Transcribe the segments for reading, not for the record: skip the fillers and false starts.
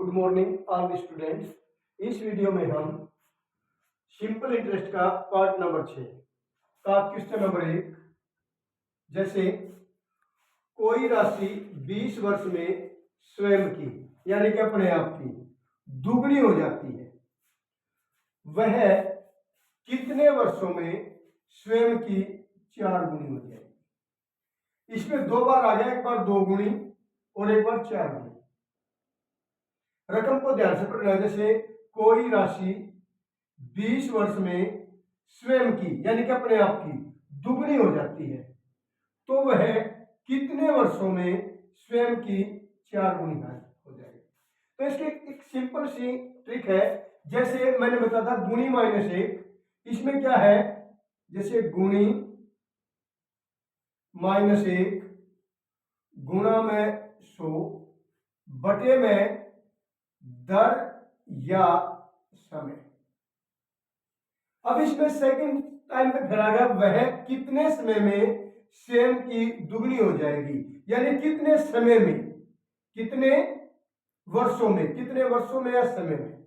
Good morning all students. इस video में हम सिंपल इंटरेस्ट का पार्ट नंबर 6 का क्वेश्चन नंबर 1, जैसे कोई राशि 20 वर्ष में स्वयं की यानी कि अपने आप की दुगनी हो जाती है, वह कितने वर्षों में स्वयं की 4 गुनी हो जाएगी। इसमें दो बार आ गया, एक बार 2 गुनी और एक बार 4 गुनी। रकम को ध्यान से पढ़ना। जैसे कोई राशि 20 वर्ष में स्वयं की यानी कि अपने आप की दुगनी हो जाती है, तो वह कितने वर्षों में स्वयं की 4 गुनी हो जाएगी। तो इसकी एक सिंपल सी ट्रिक है। जैसे मैंने बताया था गुणी माइनस 1, इसमें क्या है, जैसे गुणी माइनस 1 गुणा में 100 बटे में दर या समय। अब इसमें सेकंड टाइम पे फिर आ गया, वह कितने समय में स्वयं की दुगनी हो जाएगी, यानी कितने समय में, कितने वर्षों में, कितने वर्षों में या समय में,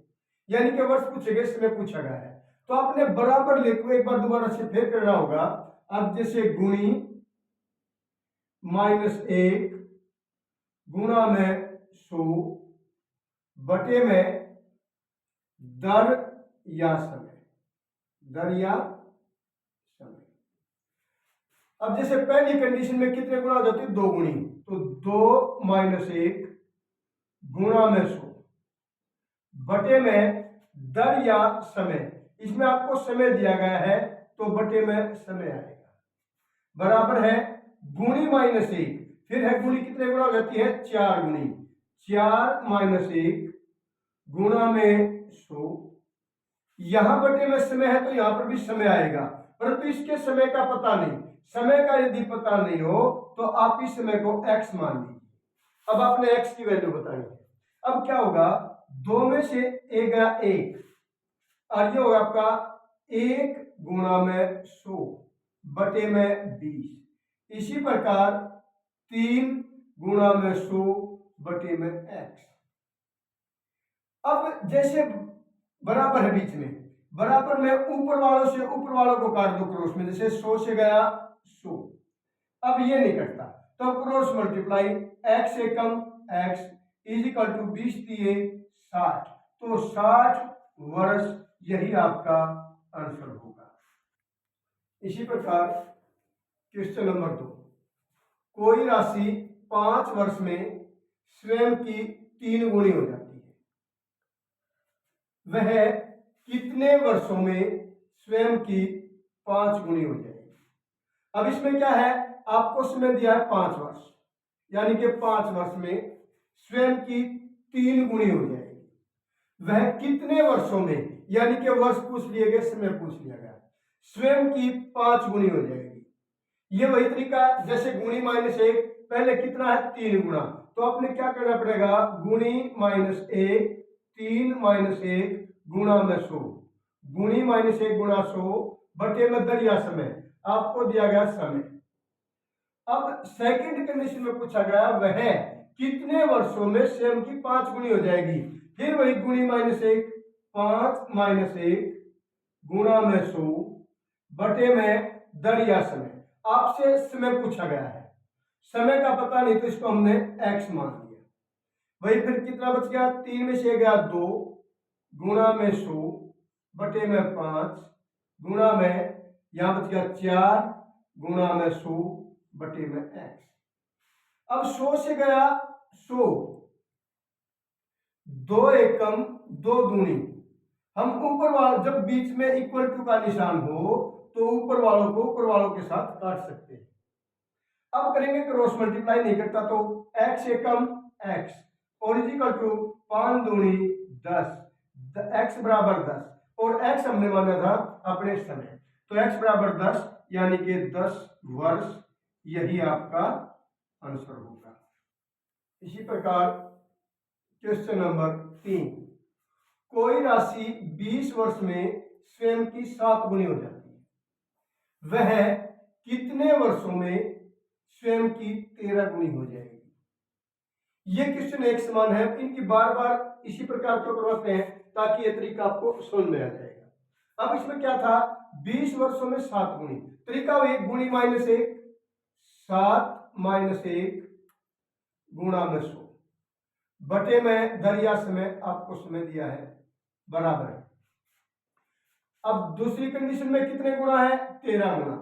यानी कि वर्ष पूछे गए, समय पूछा गया है। तो आपने बराबर लिख को एक बार दोबारा से फिर करना होगा। अब जैसे गुणी माइनस 1 गुणा में 100 बटे में दर या समय, दर या समय। अब जैसे पहली कंडीशन में कितने गुना हो जाती है, 2 गुनी, तो 2 माइनस 1 गुणा में 100 बटे में दर या समय। इसमें आपको समय दिया गया है तो बटे में समय आएगा, बराबर है गुणी माइनस 1, फिर है गुणी कितने गुना हो जाती है, 4 गुनी, 4 माइनस 1 गुणा में 100, यहां बटे में समय है तो यहां पर भी समय आएगा, परंतु इसके समय का पता नहीं। समय का यदि पता नहीं हो तो आप इस समय को x मान लीजिए। अब आपने x की वैल्यू बतानी है। अब क्या होगा, 2 में से 1 गया 1 और ये होगा आपका 1 गुणा में 100 बटे में 20। इसी प्रकार 3 गुणा में 100 बटे में x। अब जैसे बराबर है बीच में, बराबर में ऊपर वालों से ऊपर वालों को काट दो क्रॉस में, जैसे 100 से गया 100, अब ये नहीं कटता तो क्रॉस मल्टीप्लाई, x से कम x इज इक्वल टू 20 दिए 60, तो 60 वर्ष यही आपका आंसर होगा। इसी प्रकार क्वेश्चन नंबर 2, कोई राशि 5 वर्ष में स्वयं की 3 गुनी हो जाती है, वह कितने वर्षों में स्वयं की 5 गुनी हो जाएगी। अब इसमें क्या है, आपको समय दिया है 5 वर्ष, यानी कि 5 वर्ष में स्वयं की 3 गुनी हो जाएगी। वह कितने वर्षों में, यानी कि वर्ष पूछ लिए गए, समय पूछ लिया गया, स्वयं की 5 गुनी हो जाएगी। ये वही तरीका, जैसे गुणी माइनस 1, पहले कितना है 3 गुना, तो आपने क्या करना पड़ेगा, गुणी माइनस 1 3 माइनस 1 गुणा में 100, गुणी माइनस 1 गुणा 100 बटे में दर या समय, आपको दिया गया समय। अब सेकंड कंडीशन में पूछा गया, वह कितने वर्षों में स्वयं की 5 गुनी हो जाएगी, फिर वही गुणी माइनस 1 5 माइनस 1 गुणा में 100 बटे में दर या समय। आपसे समय पूछा गया है, समय का पता नहीं तो इसको हमने x मान लिया। वही फिर कितना बच गया, 3 में से गया 2 गुणा में 100 बटे में 5 गुणा में, यहां बच गया 4 गुणा में 100 बटे में x। अब 100 से गया 100, 2 एकम 2 दूनी, हम ऊपर वाले जब बीच में इक्वल टू का निशान हो तो ऊपर वालों को ऊपर वालों के साथ काट सकते हैं। अब करेंगे क्रॉस मल्टीप्लाई, नहीं करता तो x एकम x और इज इक्वल टू 5 दूनी 10, x बराबर 10 और x हमने माना था अपने समय, तो x बराबर 10 यानी कि 10 वर्ष यही आपका आंसर होगा। इसी प्रकार क्वेश्चन नंबर 3, कोई राशि 20 वर्ष में स्वयं की 7 गुनी हो जाती है, वह कितने वर्षों में स्वयं की 13 गुनी हो जाएगी। ये क्वेश्चन एक समान है, इनकी बार बार इसी प्रकार क्यों करवाते हैं ताकि ये तरीका आपको समझ में आ जाएगा। अब इसमें क्या था, 20 वर्षों में 7 गुणी, तरीका वही गुणी माइनस 1, 7 माइनस 1 गुणा में 100 बटे में दरिया समय, आपको समय दिया है बराबर है। अब दूसरी कंडीशन में कितने गुणा है, 13 गुणा,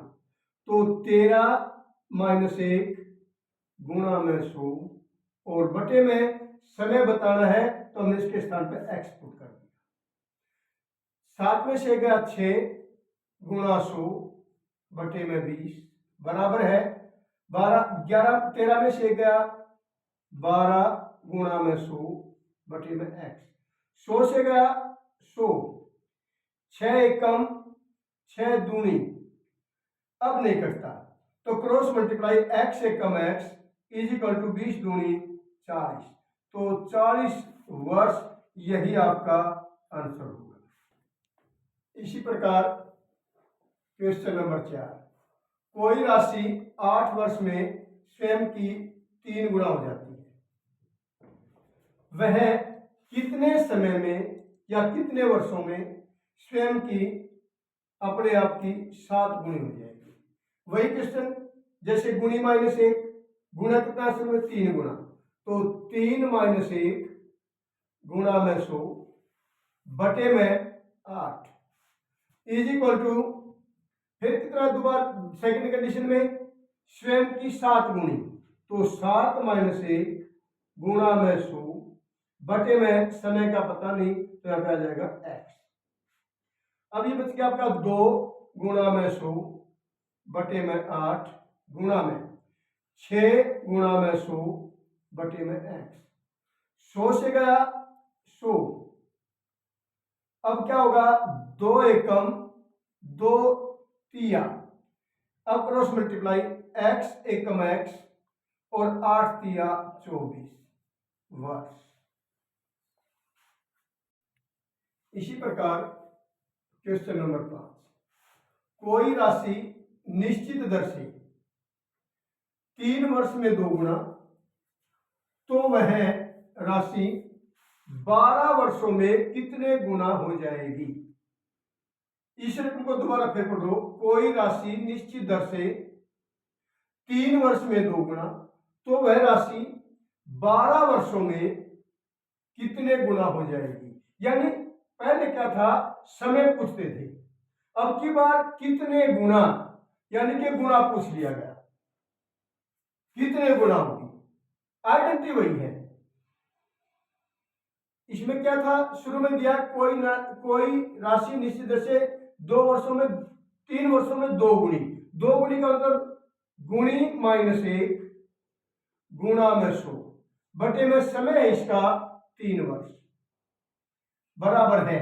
तो 13 माइनस 1 गुणा में 100 और बटे में समय बताना है तो हमने इसके स्थान पर एक्स पुट कर दिया। 7 में से गया 6 गुणा 100 बटे में 20 बराबर है 12, 11, 13 में से गया 12 गुणा में 100 बटे में एक्स, 100 से गया 100, 6 एकम 6 दूनी, अब नहीं कटता तो cross multiply x Ekam x is equal to 20 दूनी 40, तो 40 वर्ष यही आपका आंसर होगा। इसी प्रकार क्वेश्चन नंबर 4, कोई राशि 8 वर्ष में स्वयं की 3 गुना हो जाती है, वह कितने समय में या कितने वर्षों में स्वयं की अपने आप की 7 गुनी हो जाएगी। वही क्वेश्चन जैसे गुणी माइनस 1 गुणा कितना समय, 3 गुना, तो 3 माइनस 1 गुणा में 100 बटे में 8 इज इक्वल टू, फिर कितना दोबारा सेकंड कंडीशन में स्वयं की 7 गुनी, तो 7 माइनस 1 गुणा में 100 बटे में समय का पता नहीं तो यहाँ पे आ जाएगा एक्स। अब ये बच गया आपका 2 गुणा में 100 बटे में 8 गुणा में 6 गुणा में 100 बटे में एक्स, 100 से गया 100, अब क्या होगा 2 एकम 2 तिया, अब क्रॉस मल्टीप्लाई एक्स एकम एक्स और 8 तिया 24 वर्ष। इसी प्रकार क्वेश्चन नंबर 5, कोई राशि निश्चित दर से 3 वर्ष में 2 गुना, तो वह राशि 12 वर्षों में कितने गुना हो जाएगी। इस रकम को दोबारा फिर पढ़ो, कोई राशि निश्चित दर से 3 वर्ष में 2 गुना, तो वह राशि 12 वर्षों में कितने गुना हो जाएगी। यानी पहले क्या था, समय पूछते थे, अब की बार कितने गुना, यानी कि गुना पूछ लिया गया, कितने गुना होगी, आइडेंटिटी वही है। इसमें क्या था, शुरू में दिया कोई राशि निश्चित दर से 2 वर्षों में 3 वर्षों में 2 गुनी, 2 गुनी का मतलब गुणी माइनस 1 गुणा में 100 बटे में समय है इसका 3 वर्ष बराबर है।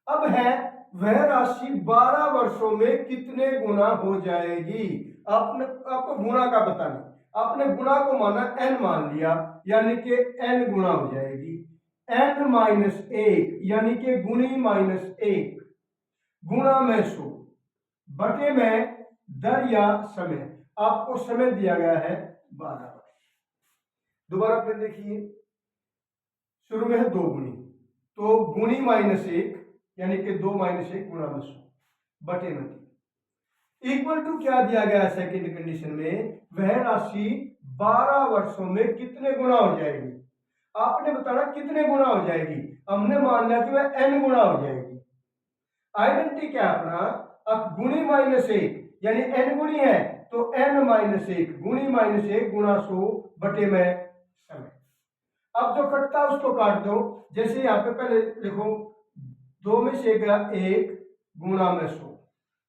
अब है वह राशि 12 वर्षों में कितने गुना हो जाएगी। आपको गुणा का पता नहीं, आपने गुणा को माना n मान लिया, यानी कि n गुना हो जाएगी, n माइनस 1 यानी कि गुणी माइनस 1 गुणा में 100 बटे में दर या समय, आपको समय दिया गया है 12 वर्ष। दोबारा फिर देखिए, शुरू में है 2 गुणी, तो गुणी माइनस 1 यानी कि 2 माइनस 1 गुणा में 100 बटे में 3 इक्वल टू क्या दिया गया सेकंड कंडीशन में, वह राशि 12 वर्षों में कितने गुना हो जाएगी। आपने बताना कितने गुना हो जाएगी, हमने मान लिया कि वह n गुना हो जाएगी। आइडेंटिटी क्या अपना, अब गुणी माइनस 1 यानी n गुणी है तो n माइनस 1 गुणी माइनस 1 गुणा 100 बटे में समय। अब जो कटता है उसको काट दो, जैसे यहाँ पे पहले लिखो 2 में से गया 1 गुणा में 100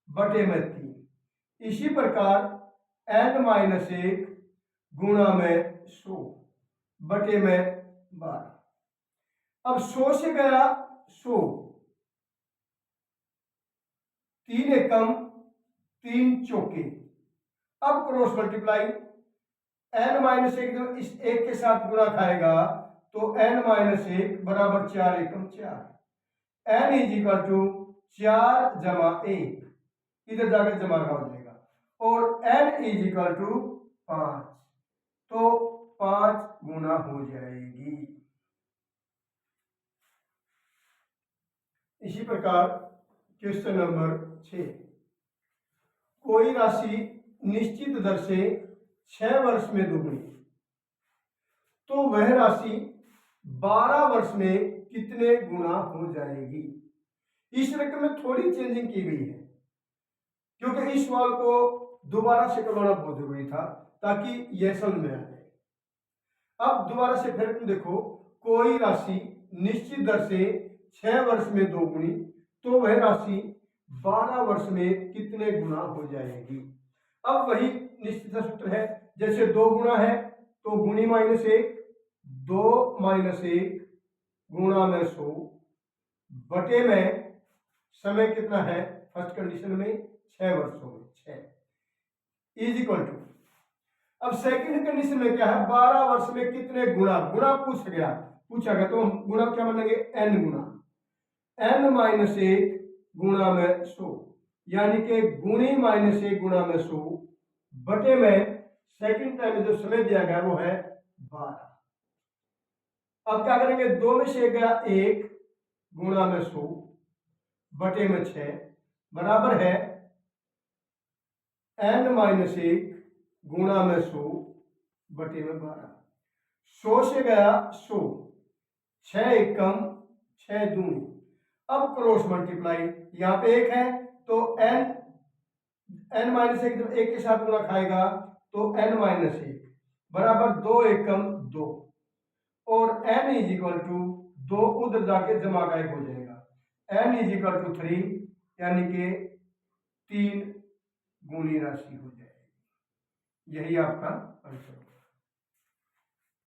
बटे में 3, इसी प्रकार n माइनस 1 गुणा में 100 बटे में 12, अब 100 से गया 100, 3 एकम 3 चौके, अब क्रॉस मल्टीप्लाई n माइनस 1 जो इस 1 के साथ गुणा खाएगा तो n माइनस 1 बराबर 4 एकम 4, n इज इक्वल टू 4 जमा 1, इधर जाकर जमा का हो जाएगा, और n इज इक्वल टू 5, तो 5 गुना हो जाएगी। इसी प्रकार क्वेश्चन नंबर 6, कोई राशि निश्चित दर से 6 वर्ष में दोगुनी, तो वह राशि 12 वर्ष में कितने गुना हो जाएगी। इस रकम में थोड़ी चेंजिंग की गई है, क्योंकि इस सवाल को दोबारा से करवाना बहुत जरूरी था ताकि यह समझ में आ जाए। अब दोबारा से फिर तुम देखो, कोई राशि निश्चित दर से 6 वर्ष में दोगुनी, तो वह राशि 12 वर्ष में कितने गुना हो जाएगी। अब वही निश्चित सूत्र है, जैसे 2 गुना है तो गुणी -1, 2 - 1 गुणा में 100 बटे में समय कितना है फर्स्ट कंडीशन में 6 वर्षों में 6 इज इक्वल टू, अब सेकंड कंडीशन में क्या है, 12 वर्ष में कितने गुना, गुना पूछा गया तो हम गुना क्या मानेंगे, n गुना, n - 1 गुणा में 100, यानी कि गुणी -1 गुणा में 100 बटे में सेकंड टाइम में जो समय दिया गया वो है 12। अब क्या करेंगे, 2 में से गया 1 गुणा में 100 बटे में 6 बराबर है n - 1 गुणा में 100 बटे में 12। 100 से गया 100, 6 एकम 6 दूनी, अब क्रॉस मल्टीप्लाई, यहाँ पे 1 है तो n -1 जब 1 के साथ गुणा खाएगा तो n - 1 बराबर 2 एकम 2, और n इज इक्वल टू 2 उधर जाके जमा गायब हो जाएगा, n इज इक्वल टू 3, यानी कि 3 गुणी राशि हो जाएगी। यही आपका आंसर।